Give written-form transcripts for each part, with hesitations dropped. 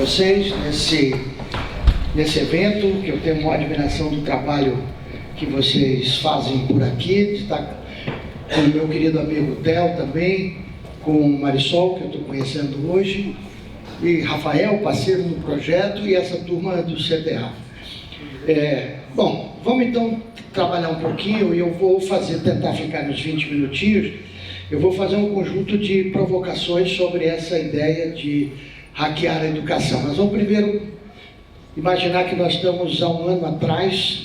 vocês nesse evento, que eu tenho uma admiração do trabalho que vocês fazem por aqui, de estar com o meu querido amigo Theo também, com o Marisol, que eu estou conhecendo hoje, e Rafael, parceiro no projeto, e essa turma do CTA. Bom, vamos então trabalhar um pouquinho, e eu vou tentar ficar nos 20 minutinhos. Eu vou fazer um conjunto de provocações sobre essa ideia de hackear a educação. Nós vamos primeiro imaginar que nós estamos há um ano atrás,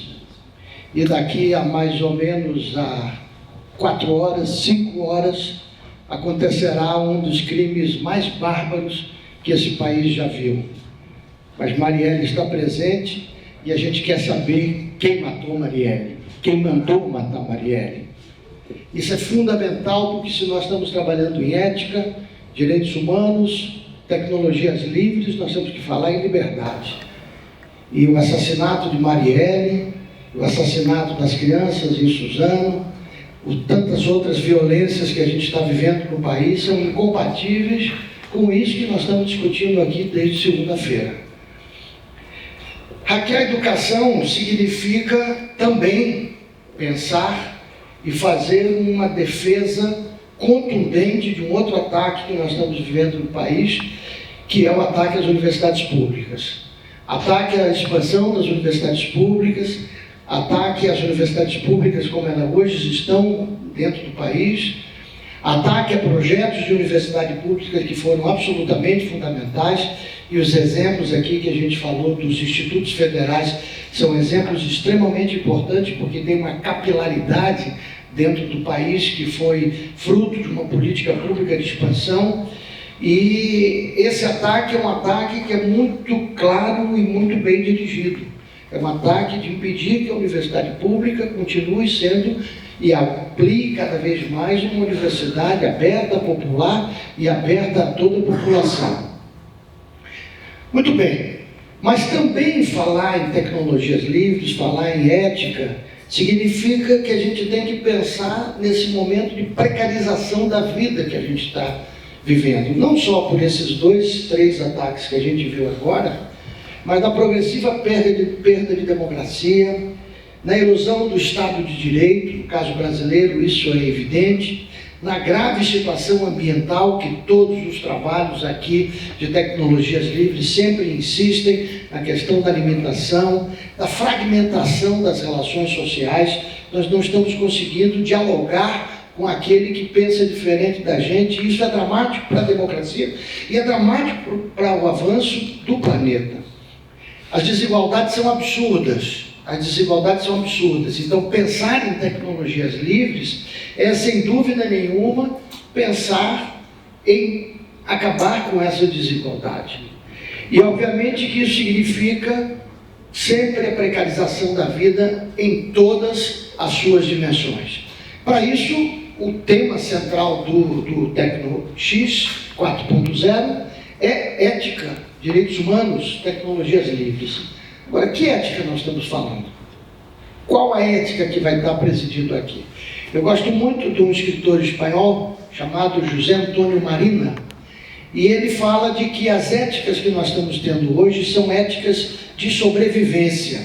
e daqui a mais ou menos 4 horas, 5 horas, acontecerá um dos crimes mais bárbaros que esse país já viu. Mas Marielle está presente e a gente quer saber quem matou Marielle, quem mandou matar Marielle. Isso é fundamental, porque se nós estamos trabalhando em ética, direitos humanos, tecnologias livres, nós temos que falar em liberdade. E o assassinato de Marielle, o assassinato das crianças em Suzano, tantas outras violências que a gente está vivendo no país são incompatíveis com isso que nós estamos discutindo aqui desde segunda-feira. Hackear a educação significa também pensar e fazer uma defesa contundente de um outro ataque que nós estamos vivendo no país, que é o ataque às universidades públicas. Ataque à expansão das universidades públicas, ataque às universidades públicas como elas hoje estão dentro do país, ataque a projetos de universidade pública que foram absolutamente fundamentais, e os exemplos aqui que a gente falou dos institutos federais são exemplos extremamente importantes, porque tem uma capilaridade dentro do país que foi fruto de uma política pública de expansão. E esse ataque é um ataque que é muito claro e muito bem dirigido. É um ataque de impedir que a universidade pública continue sendo e aplique cada vez mais uma universidade aberta, popular e aberta a toda a população. Muito bem, mas também falar em tecnologias livres, falar em ética, significa que a gente tem que pensar nesse momento de precarização da vida que a gente está vivendo. Não só por esses 2, 3 ataques que a gente viu agora, mas na progressiva perda de democracia, na erosão do Estado de Direito, no caso brasileiro isso é evidente, na grave situação ambiental que todos os trabalhos aqui de tecnologias livres sempre insistem, na questão da alimentação, da fragmentação das relações sociais. Nós não estamos conseguindo dialogar com aquele que pensa diferente da gente, e isso é dramático para a democracia e é dramático para o avanço do planeta. As desigualdades são absurdas. Então, pensar em tecnologias livres é, sem dúvida nenhuma, pensar em acabar com essa desigualdade. E, obviamente, que isso significa sempre a precarização da vida em todas as suas dimensões. Para isso, o tema central do TecnoX 4.0 é ética, direitos humanos, tecnologias livres. Agora, que ética nós estamos falando? Qual a ética que vai estar presidindo aqui? Eu gosto muito de um escritor espanhol chamado José Antônio Marina, e ele fala de que as éticas que nós estamos tendo hoje são éticas de sobrevivência.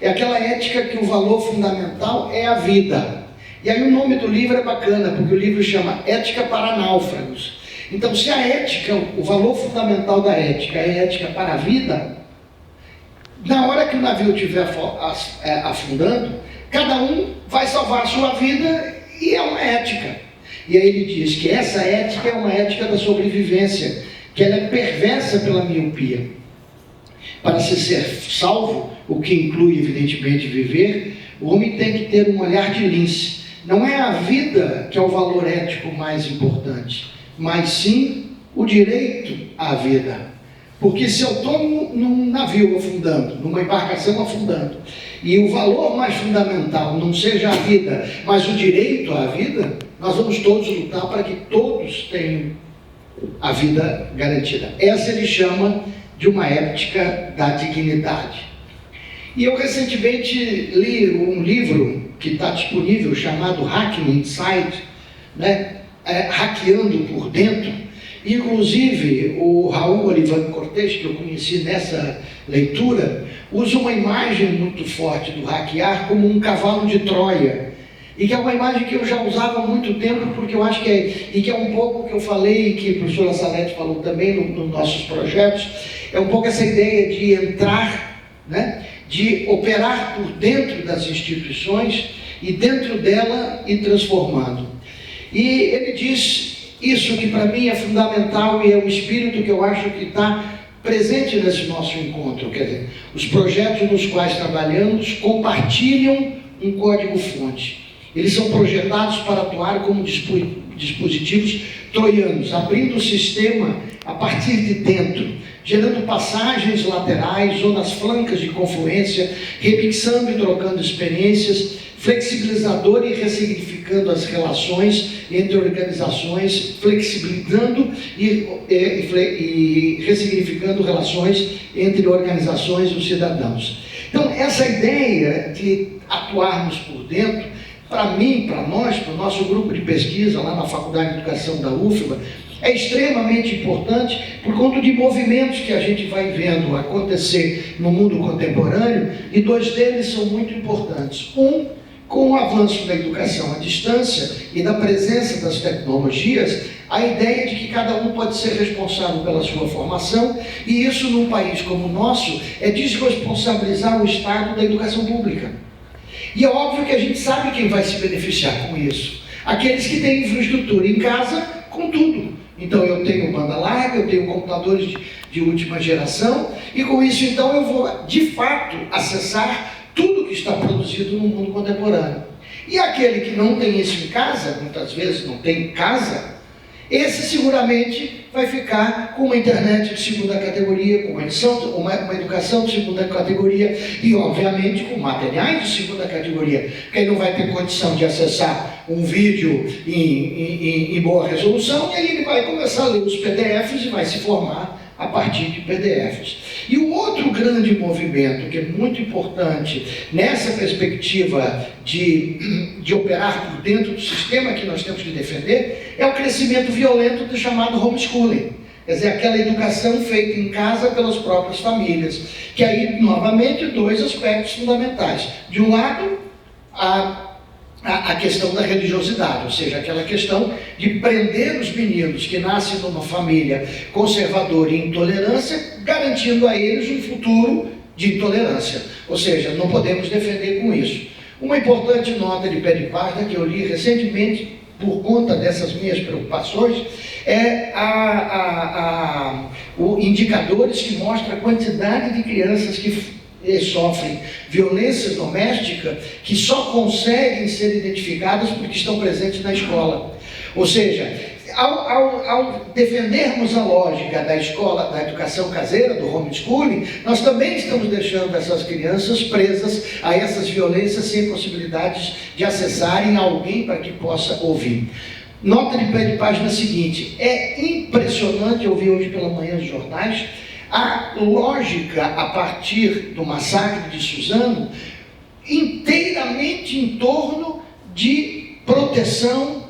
É aquela ética que o valor fundamental é a vida. E aí o nome do livro é bacana, porque o livro chama Ética para Náufragos. Então, se a ética, o valor fundamental da ética é ética para a vida, na hora que o navio estiver afundando, cada um vai salvar a sua vida, e é uma ética. E aí ele diz que essa ética é uma ética da sobrevivência, que ela é perversa pela miopia. Para se ser salvo, o que inclui evidentemente viver, o homem tem que ter um olhar de lince. Não é a vida que é o valor ético mais importante, mas sim o direito à vida. Porque se eu estou num navio afundando, numa embarcação afundando, e o valor mais fundamental não seja a vida, mas o direito à vida, nós vamos todos lutar para que todos tenham a vida garantida. Essa ele chama de uma ética da dignidade. E eu recentemente li um livro que está disponível, chamado Hacking Inside, Hackeando por Dentro, Inclusive, o Raul Olivan Cortez, que eu conheci nessa leitura, usa uma imagem muito forte do hackear como um cavalo de Troia. E que é uma imagem que eu já usava há muito tempo, porque eu acho que e que é um pouco o que eu falei, e que a professora Salete falou também nos nossos projetos, é um pouco essa ideia de entrar, né, de operar por dentro das instituições e dentro dela ir transformando. E ele diz isso que para mim é fundamental e é o espírito que eu acho que está presente nesse nosso encontro. Quer dizer, os projetos nos quais trabalhamos compartilham um código-fonte. Eles são projetados para atuar como dispositivos troianos, abrindo o sistema a partir de dentro, gerando passagens laterais, zonas francas de confluência, remixando e trocando experiências, flexibilizador e ressignificando as relações entre organizações, flexibilizando e ressignificando relações entre organizações e os cidadãos. Então, essa ideia de atuarmos por dentro, para mim, para nós, para o nosso grupo de pesquisa lá na Faculdade de Educação da UFBA, é extremamente importante por conta de movimentos que a gente vai vendo acontecer no mundo contemporâneo, e dois deles são muito importantes. Um, com o avanço da educação à distância e da presença das tecnologias, a ideia de que cada um pode ser responsável pela sua formação, e isso num país como o nosso é desresponsabilizar o Estado da educação pública. E é óbvio que a gente sabe quem vai se beneficiar com isso. Aqueles que têm infraestrutura em casa, com tudo. Então eu tenho banda larga, eu tenho computadores de última geração, e com isso então eu vou, de fato, acessar tudo que está produzido no mundo contemporâneo. E aquele que não tem isso em casa, muitas vezes não tem em casa, esse seguramente vai ficar com uma internet de segunda categoria, com uma educação de segunda categoria e, obviamente, com materiais de segunda categoria, porque ele não vai ter condição de acessar um vídeo em boa resolução, e aí ele vai começar a ler os PDFs e vai se formar a partir de PDFs. E o outro grande movimento, que é muito importante nessa perspectiva de operar por dentro do sistema que nós temos que defender, é o crescimento violento do chamado homeschooling. Quer dizer, aquela educação feita em casa pelas próprias famílias. Que aí, novamente, dois aspectos fundamentais. De um lado, a questão da religiosidade, ou seja, aquela questão de prender os meninos que nascem numa família conservadora e intolerância, garantindo a eles um futuro de intolerância. Ou seja, não podemos defender com isso. Uma importante nota de pé de parda que eu li recentemente, por conta dessas minhas preocupações, é indicadores que mostram a quantidade de crianças que sofrem violência doméstica, que só conseguem ser identificadas porque estão presentes na escola. Ou seja, ao defendermos a lógica da escola, da educação caseira, do homeschooling, nós também estamos deixando essas crianças presas a essas violências sem possibilidades de acessarem alguém para que possa ouvir. Nota de pé de página seguinte: é impressionante, eu vi hoje pela manhã os jornais, a lógica a partir do massacre de Suzano, inteiramente em torno de proteção,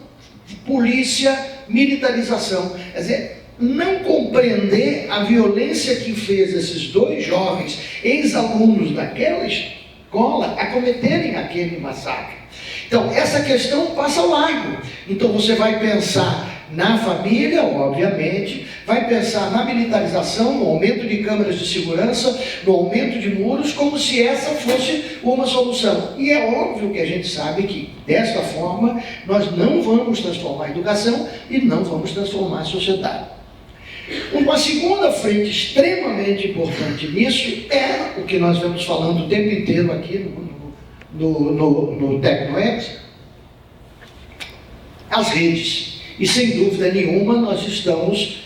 polícia, militarização. Quer dizer, não compreender a violência que fez esses dois jovens ex-alunos daquela escola a cometerem aquele massacre. Então, essa questão passa ao largo. Então, você vai pensar na família, obviamente, vai pensar na militarização, no aumento de câmeras de segurança, no aumento de muros, como se essa fosse uma solução. E é óbvio que a gente sabe que, desta forma, nós não vamos transformar a educação e não vamos transformar a sociedade. Uma segunda frente extremamente importante nisso é o que nós vamos falando o tempo inteiro aqui no TecnoX, as redes. E sem dúvida nenhuma nós estamos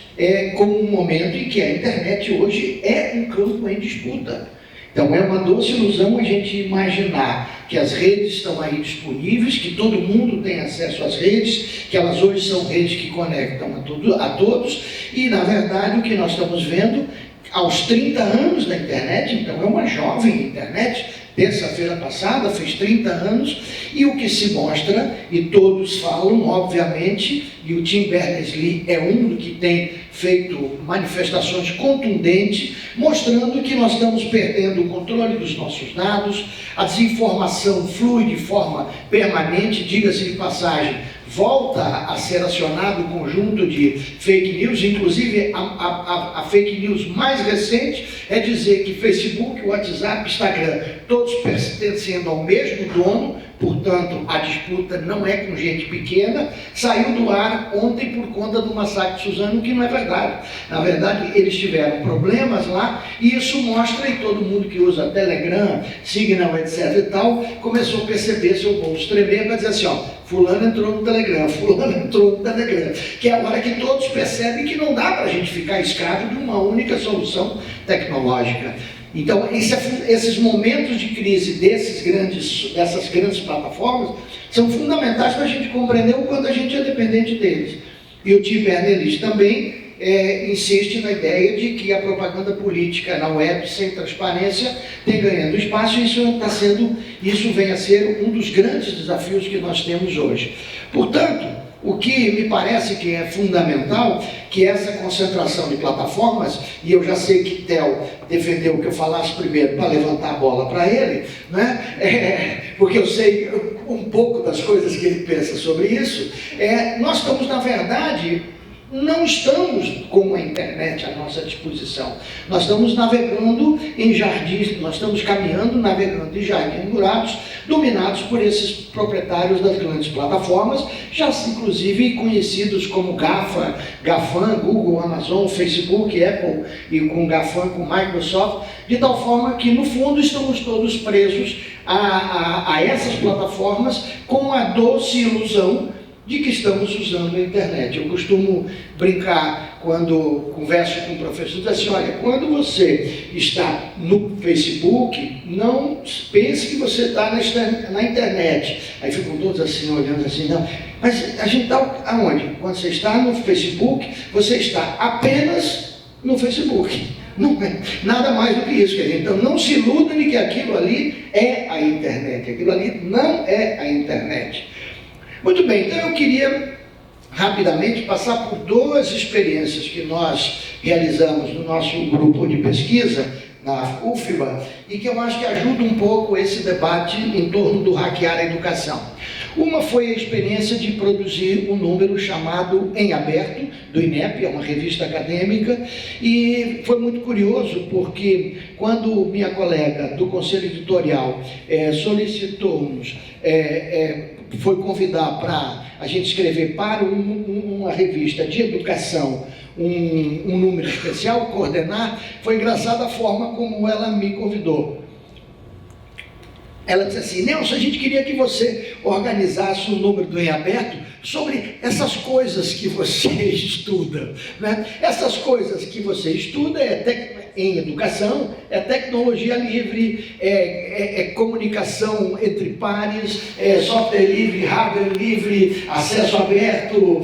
com um momento em que a internet hoje é um campo em disputa. Então é uma doce ilusão a gente imaginar que as redes estão aí disponíveis, que todo mundo tem acesso às redes, que elas hoje são redes que conectam a todos, e na verdade o que nós estamos vendo aos 30 anos da internet, então é uma jovem internet, terça-feira passada, fez 30 anos, e o que se mostra, e todos falam, obviamente, e o Tim Berners-Lee é um que tem feito manifestações contundentes, mostrando que nós estamos perdendo o controle dos nossos dados, a desinformação flui de forma permanente, diga-se de passagem, volta a ser acionado o conjunto de fake news, inclusive a fake news mais recente é dizer que Facebook, WhatsApp, Instagram, todos pertencendo ao mesmo dono, portanto a disputa não é com gente pequena, saiu do ar ontem por conta do massacre de Suzano, que não é verdade. Na verdade, eles tiveram problemas lá, e isso mostra, e todo mundo que usa Telegram, Signal, etc e tal, começou a perceber seu bolso tremer para dizer assim, ó, fulano entrou no Telegram, fulano entrou no Telegram, que é a hora que todos percebem que não dá para a gente ficar escravo de uma única solução tecnológica. Então, esses momentos de crise dessas grandes plataformas são fundamentais para a gente compreender o quanto a gente é dependente deles. E o Tim Berners-Lee também insiste na ideia de que a propaganda política na web sem transparência tem ganhando espaço, e isso vem a ser um dos grandes desafios que nós temos hoje. Portanto, o que me parece que é fundamental, que essa concentração de plataformas, e eu já sei que Theo defendeu que eu falasse primeiro para levantar a bola para ele, né? Porque eu sei um pouco das coisas que ele pensa sobre isso, nós estamos, na verdade, não estamos com a internet à nossa disposição. Nós estamos navegando em jardins, nós estamos caminhando, navegando em jardins murados, dominados por esses proprietários das grandes plataformas, já inclusive conhecidos como GAFAM, Google, Amazon, Facebook, Apple, e com GAFAM, com Microsoft, de tal forma que, no fundo, estamos todos presos a essas plataformas com a doce ilusão de que estamos usando a internet. Eu costumo brincar quando converso com o professor, diz assim, olha, quando você está no Facebook, não pense que você está na internet. Aí ficam todos assim, olhando assim, não. Mas a gente está aonde? Quando você está no Facebook, você está apenas no Facebook. Não é nada mais do que isso, quer dizer, então não se iludam de que aquilo ali é a internet. Aquilo ali não é a internet. Muito bem, então eu queria rapidamente passar por duas experiências que nós realizamos no nosso grupo de pesquisa, na UFBA, e que eu acho que ajuda um pouco esse debate em torno do hackear a educação. Uma foi a experiência de produzir um número chamado Em Aberto, do INEP, é uma revista acadêmica, e foi muito curioso porque quando minha colega do Conselho Editorial solicitou-nos, foi convidar para a gente escrever para uma revista de educação um número especial, coordenar, foi engraçada a forma como ela me convidou. Ela disse assim, Nelson, a gente queria que você organizasse um número do Em Aberto sobre essas coisas que você estuda, né? Essas coisas que você estuda em educação, é tecnologia livre, é comunicação entre pares, software livre, hardware livre, acesso aberto,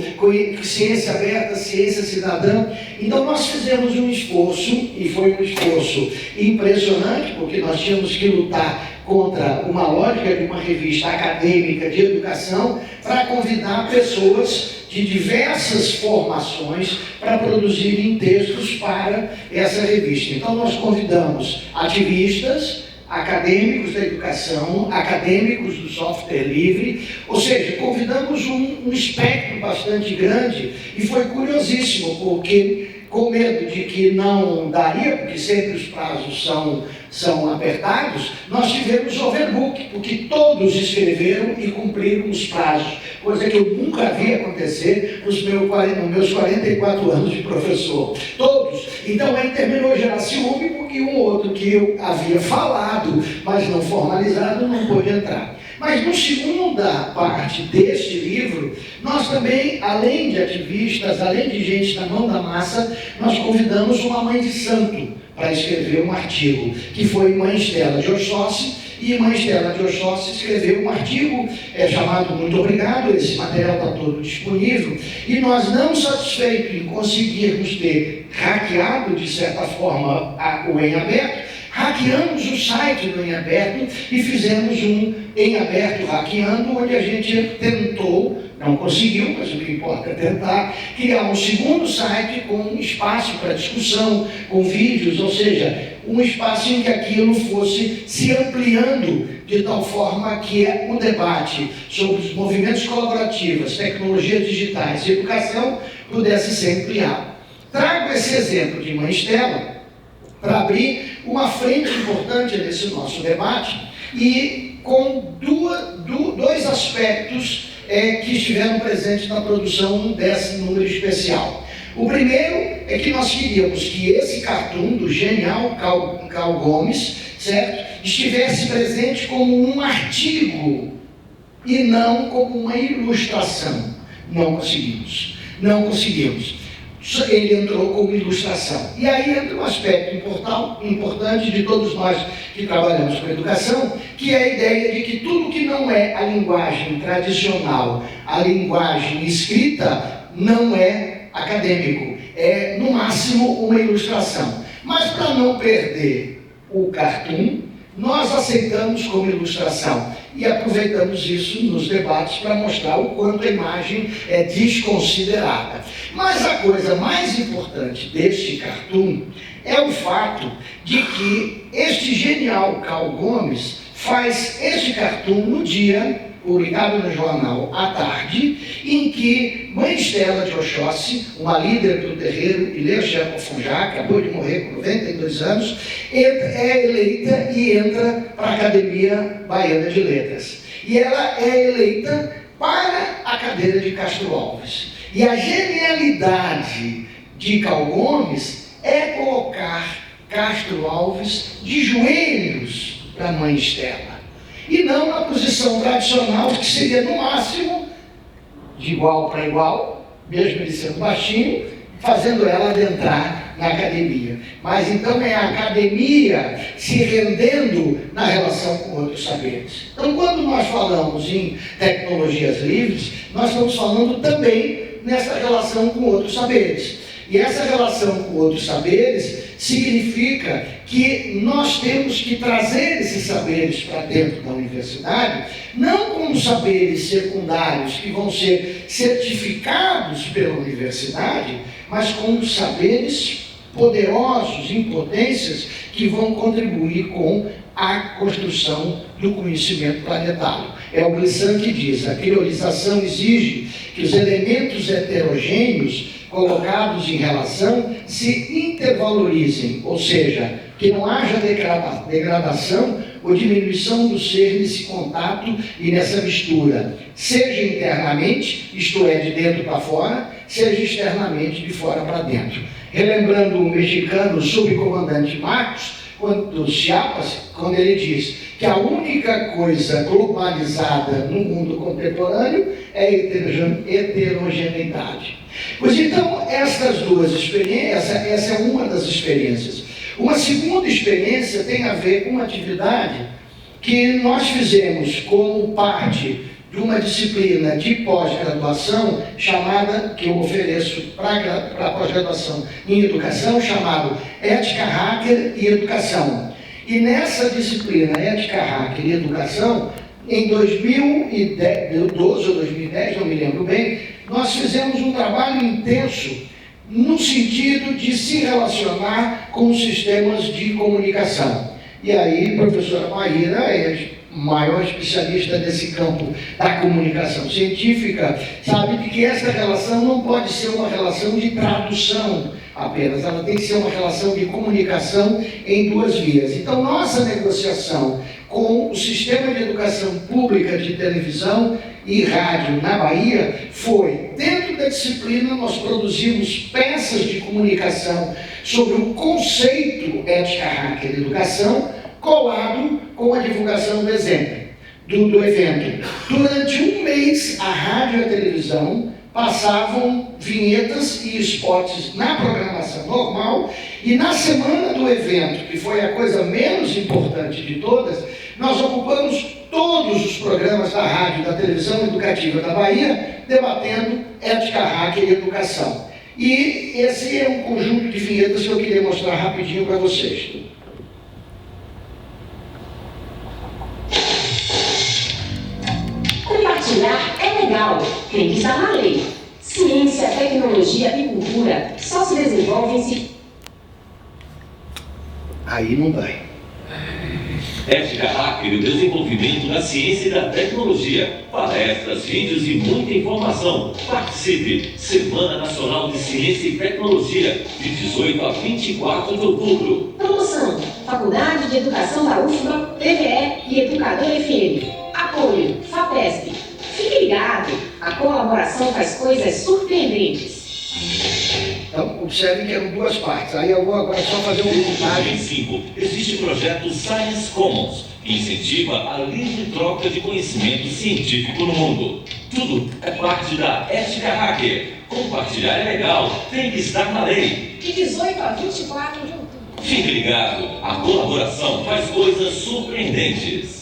ciência aberta, ciência cidadã. Então nós fizemos um esforço, e foi um esforço impressionante, porque nós tínhamos que lutar contra uma lógica de uma revista acadêmica de educação para convidar pessoas de diversas formações para produzirem textos para essa revista. Então nós convidamos ativistas, acadêmicos da educação, acadêmicos do software livre, ou seja, convidamos um espectro bastante grande, e foi curiosíssimo, porque com medo de que não daria, porque sempre os prazos são apertados, nós tivemos overbook, porque todos escreveram e cumpriram os prazos, coisa que eu nunca vi acontecer nos meus 44 anos de professor. Todos. Então aí terminou a gerar ciúme, porque um outro que eu havia falado, mas não formalizado, não pôde entrar. Mas na segunda parte deste livro, nós também, além de ativistas, além de gente da mão da massa, nós convidamos uma mãe de santo para escrever um artigo, que foi Mãe Estela de Oxóssi, e Mãe Estela de Oxóssi escreveu um artigo chamado Muito Obrigado, esse material está todo disponível, e nós, não satisfeitos em conseguirmos ter hackeado, de certa forma, o Em Aberto, hackeamos o site do Em Aberto e fizemos um Em Aberto Hackeando, onde a gente tentou, não conseguiu, mas o que importa é tentar, criar um segundo site com espaço para discussão, com vídeos, ou seja, um espaço em que aquilo fosse se ampliando de tal forma que o debate sobre os movimentos colaborativos, tecnologias digitais e educação pudesse ser ampliado. Trago esse exemplo de Mãe Estela para abrir uma frente importante nesse nosso debate e com dois aspectos que estiveram presentes na produção desse número especial. O primeiro é que nós queríamos que esse cartoon do genial Carl Gomes, certo, estivesse presente como um artigo e não como uma ilustração. Não conseguimos. Ele entrou como ilustração. E aí entra um aspecto importante de todos nós que trabalhamos com educação, que é a ideia de que tudo que não é a linguagem tradicional, a linguagem escrita, não é acadêmico. É, no máximo, uma ilustração. Mas para não perder o cartoon, nós aceitamos como ilustração e aproveitamos isso nos debates para mostrar o quanto a imagem é desconsiderada. Mas a coisa mais importante deste cartoon é o fato de que este genial Carl Gomes faz este cartoon no dia, publicado no jornal à tarde, em que Mãe Estela de Oxóssi, uma líder do terreiro Ilê Checo-Funjá, acabou de morrer com 92 anos, é eleita e entra para a Academia Baiana de Letras. E ela é eleita para a cadeira de Castro Alves. E a genialidade de Carl Gomes é colocar Castro Alves de joelhos para Mãe Estela. E não na posição tradicional, que seria no máximo de igual para igual, mesmo ele sendo baixinho, fazendo ela adentrar na academia. Mas então é a academia se rendendo na relação com outros saberes. Então, quando nós falamos em tecnologias livres, nós estamos falando também nessa relação com outros saberes. E essa relação com outros saberes significa que nós temos que trazer esses saberes para dentro da universidade, não como saberes secundários que vão ser certificados pela universidade, mas como saberes poderosos, em potências, que vão contribuir com a construção do conhecimento planetário. É o Glissant que diz: a priorização exige que os elementos heterogêneos colocados em relação se intervalorizem, ou seja, que não haja degradação ou diminuição do ser nesse contato e nessa mistura, seja internamente, isto é, de dentro para fora, seja externamente, de fora para dentro. Relembrando o mexicano subcomandante Marcos, do Chiapas, quando ele diz que a única coisa globalizada no mundo contemporâneo é a heterogeneidade. Pois então, essas duas experiências, essa é uma das experiências. Uma segunda experiência tem a ver com uma atividade que nós fizemos como parte de uma disciplina de pós-graduação chamada, que eu ofereço para pós-graduação em educação, chamado Ética Hacker e Educação. E nessa disciplina Ética Hacker e Educação, em 2012 ou 2010, não me lembro bem, nós fizemos um trabalho intenso no sentido de se relacionar com os sistemas de comunicação. E aí, a professora Maíra é a maior especialista nesse campo da comunicação científica, sabe de que essa relação não pode ser uma relação de tradução apenas, ela tem que ser uma relação de comunicação em duas vias. Então, nossa negociação com o sistema de educação pública de televisão e rádio na Bahia foi, dentro da disciplina, nós produzimos peças de comunicação sobre o conceito Ética Hacker e Educação, colado com a divulgação do evento. Durante um mês, a rádio e a televisão passavam vinhetas e spots na programação normal, e na semana do evento, que foi a coisa menos importante de todas, nós ocupamos todos os programas da rádio e da televisão educativa da Bahia, debatendo ética, hacker e educação. E esse é um conjunto de vinhetas que eu queria mostrar rapidinho para vocês. legal, tem que estar na lei. Ciência, tecnologia e cultura só se desenvolvem. Aí não vai. Ética Hacker e o desenvolvimento da ciência e da tecnologia. Palestras, vídeos e muita informação. Participe! Semana Nacional de Ciência e Tecnologia, de 18 a 24 de outubro. Promoção: Faculdade de Educação da UFBA, TVE e Educador FM. Apoio: FAPESP. Fique ligado, a colaboração faz coisas surpreendentes. Então, observem que eram duas partes. Aí eu vou agora só fazer uma montagem. Em 2005, existe o projeto Science Commons, que incentiva a livre troca de conhecimento científico no mundo. Tudo é parte da Ética Hacker. Compartilhar é legal, tem que estar na lei. De 18 a 24 de outubro. Fique ligado, a colaboração faz coisas surpreendentes.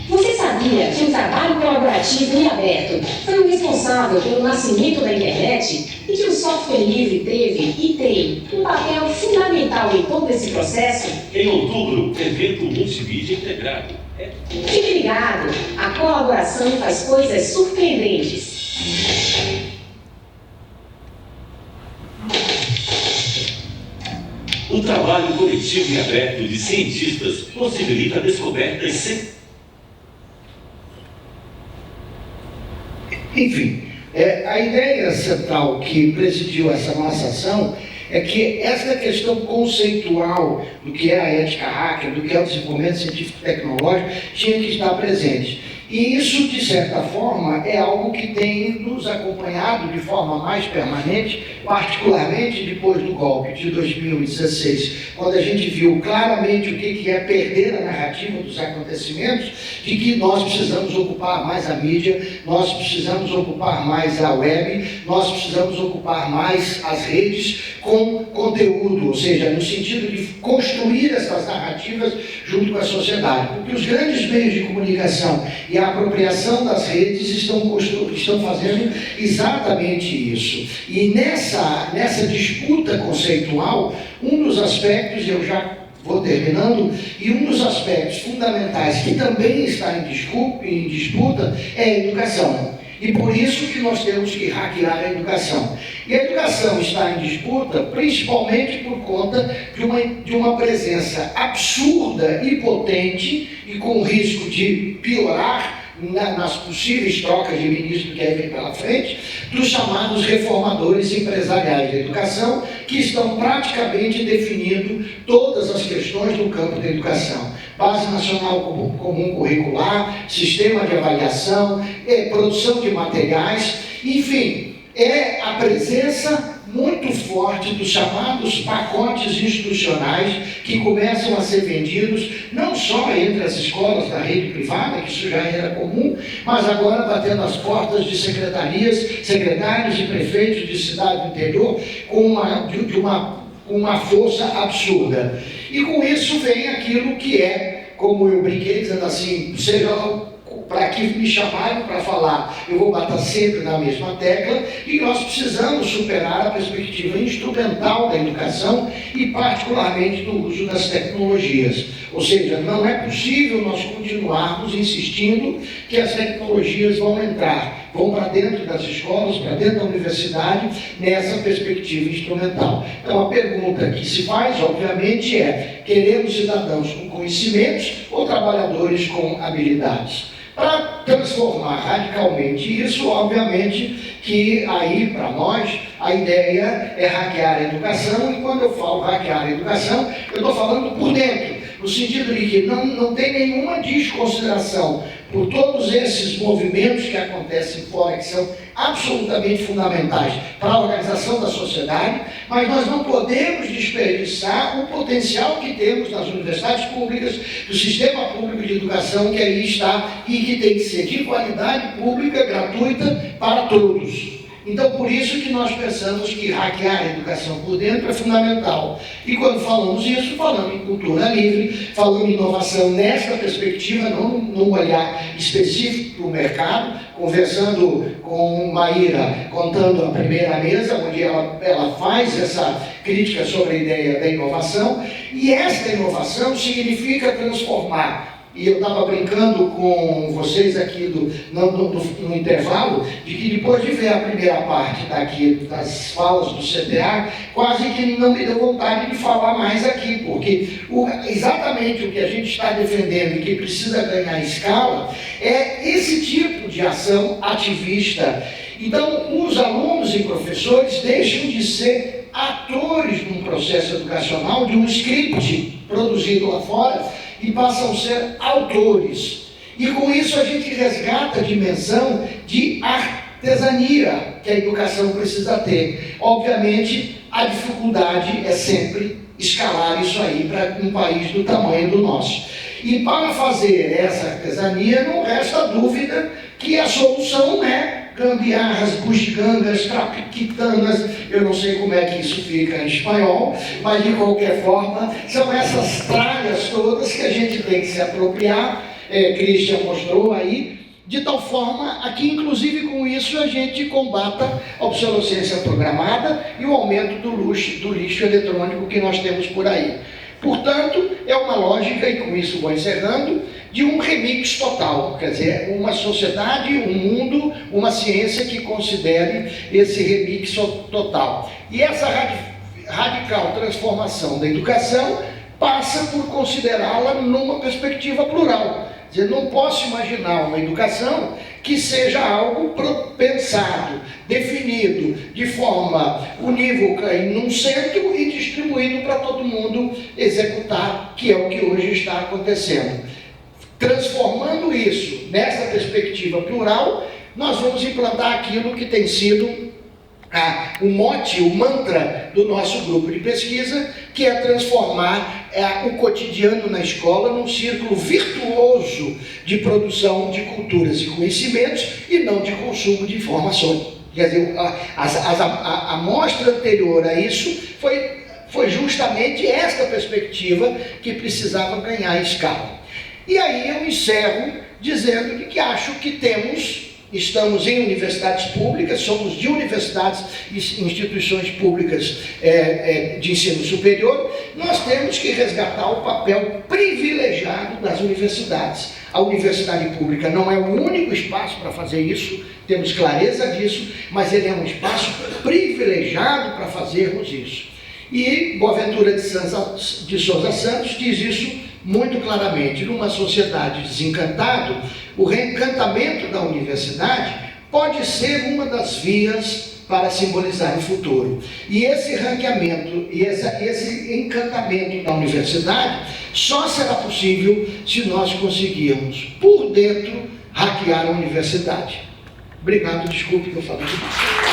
Você sabia que o trabalho colaborativo e aberto foi o responsável pelo nascimento da internet e que o software livre teve e tem um papel fundamental em todo esse processo? Em outubro, evento multimídia integrado. Fique ligado, a colaboração faz coisas surpreendentes. O trabalho coletivo e aberto de cientistas possibilita descobertas sem... Enfim, a ideia central que presidiu essa nossa ação é que essa questão conceitual do que é a ética hacker, do que é o desenvolvimento científico e tecnológico, tinha que estar presente. E isso, de certa forma, é algo que tem nos acompanhado de forma mais permanente, particularmente depois do golpe de 2016, quando a gente viu claramente o que é perder a narrativa dos acontecimentos, de que nós precisamos ocupar mais a mídia, nós precisamos ocupar mais a web, nós precisamos ocupar mais as redes com conteúdo, ou seja, no sentido de construir essas narrativas junto com a sociedade. Porque os grandes meios de comunicação e a apropriação das redes estão fazendo exatamente isso. E nessa disputa conceitual, um dos aspectos, eu já vou terminando, e um dos aspectos fundamentais que também está em disputa é a educação. E por isso que nós temos que hackear a educação. E a educação está em disputa principalmente por conta de uma presença absurda e potente e com risco de piorar nas possíveis trocas de ministro que aí vem pela frente, dos chamados reformadores empresariais da educação, que estão praticamente definindo todas as questões do campo da educação. Base Nacional Comum Curricular, sistema de avaliação, produção de materiais, enfim, é a presença muito forte dos chamados pacotes institucionais que começam a ser vendidos não só entre as escolas da rede privada, que isso já era comum, mas agora batendo as portas de secretários e prefeitos de cidade do interior com uma força absurda. E com isso vem aquilo que é, como eu brinquei dizendo assim, seja para que me chamarem para falar, eu vou bater sempre na mesma tecla, e nós precisamos superar a perspectiva instrumental da educação e particularmente do uso das tecnologias. Ou seja, não é possível nós continuarmos insistindo que as tecnologias vão para dentro das escolas, para dentro da universidade, nessa perspectiva instrumental. Então a pergunta que se faz, obviamente, é: queremos cidadãos com conhecimentos ou trabalhadores com habilidades? Para transformar radicalmente isso, obviamente que aí, para nós, a ideia é hackear a educação, e quando eu falo hackear a educação, eu estou falando por dentro, no sentido de que não tem nenhuma desconsideração por todos esses movimentos que acontecem fora, que são absolutamente fundamentais para a organização da sociedade, mas nós não podemos desperdiçar o potencial que temos nas universidades públicas, do sistema público de educação que aí está e que tem que ser de qualidade pública, gratuita para todos. Então, por isso que nós pensamos que hackear a educação por dentro é fundamental. E quando falamos isso, falamos em cultura livre, falamos em inovação nesta perspectiva, não num olhar específico do mercado, conversando com Maíra, contando a primeira mesa, onde ela faz essa crítica sobre a ideia da inovação, e esta inovação significa transformar e eu estava brincando com vocês aqui no intervalo, de que depois de ver a primeira parte daqui das falas do CTA, quase que não me deu vontade de falar mais aqui, porque exatamente o que a gente está defendendo e que precisa ganhar escala é esse tipo de ação ativista. Então, os alunos e professores deixam de ser atores de um processo educacional, de um script produzido lá fora, e passam a ser autores. E com isso a gente resgata a dimensão de artesania que a educação precisa ter. Obviamente, a dificuldade é sempre escalar isso aí para um país do tamanho do nosso. E para fazer essa artesania, não resta dúvida que a solução é gambiarras, bugigangas, trapiquitanas, eu não sei como é que isso fica em espanhol, mas de qualquer forma, são essas tralhas todas que a gente tem que se apropriar, Christian mostrou aí, de tal forma a que, inclusive com isso, a gente combata a obsolescência programada e o aumento do lixo eletrônico que nós temos por aí. Portanto, é uma lógica, e com isso vou encerrando, de um remix total, quer dizer, uma sociedade, um mundo, uma ciência que considere esse remix total. E essa radical transformação da educação passa por considerá-la numa perspectiva plural. Quer dizer, não posso imaginar uma educação que seja algo pensado, definido de forma unívoca e num centro e distribuído para todo mundo executar, que é o que hoje está acontecendo. Transformando isso nessa perspectiva plural, nós vamos implantar aquilo que tem sido o mote, o mantra do nosso grupo de pesquisa, que é transformar o cotidiano na escola num círculo virtuoso de produção de culturas e conhecimentos e não de consumo de informações. Quer dizer, a mostra anterior a isso foi justamente esta perspectiva que precisava ganhar escala. E aí eu encerro dizendo que acho que estamos em universidades públicas, somos de universidades e instituições públicas de ensino superior, nós temos que resgatar o papel privilegiado das universidades. A universidade pública não é o único espaço para fazer isso, temos clareza disso, mas ele é um espaço privilegiado para fazermos isso. E Boaventura de Souza Santos diz isso muito claramente. Numa sociedade desencantada, o reencantamento da universidade pode ser uma das vias para simbolizar o futuro. E esse ranqueamento e esse encantamento da universidade só será possível se nós conseguirmos, por dentro, hackear a universidade. Obrigado, desculpe que eu falei demais.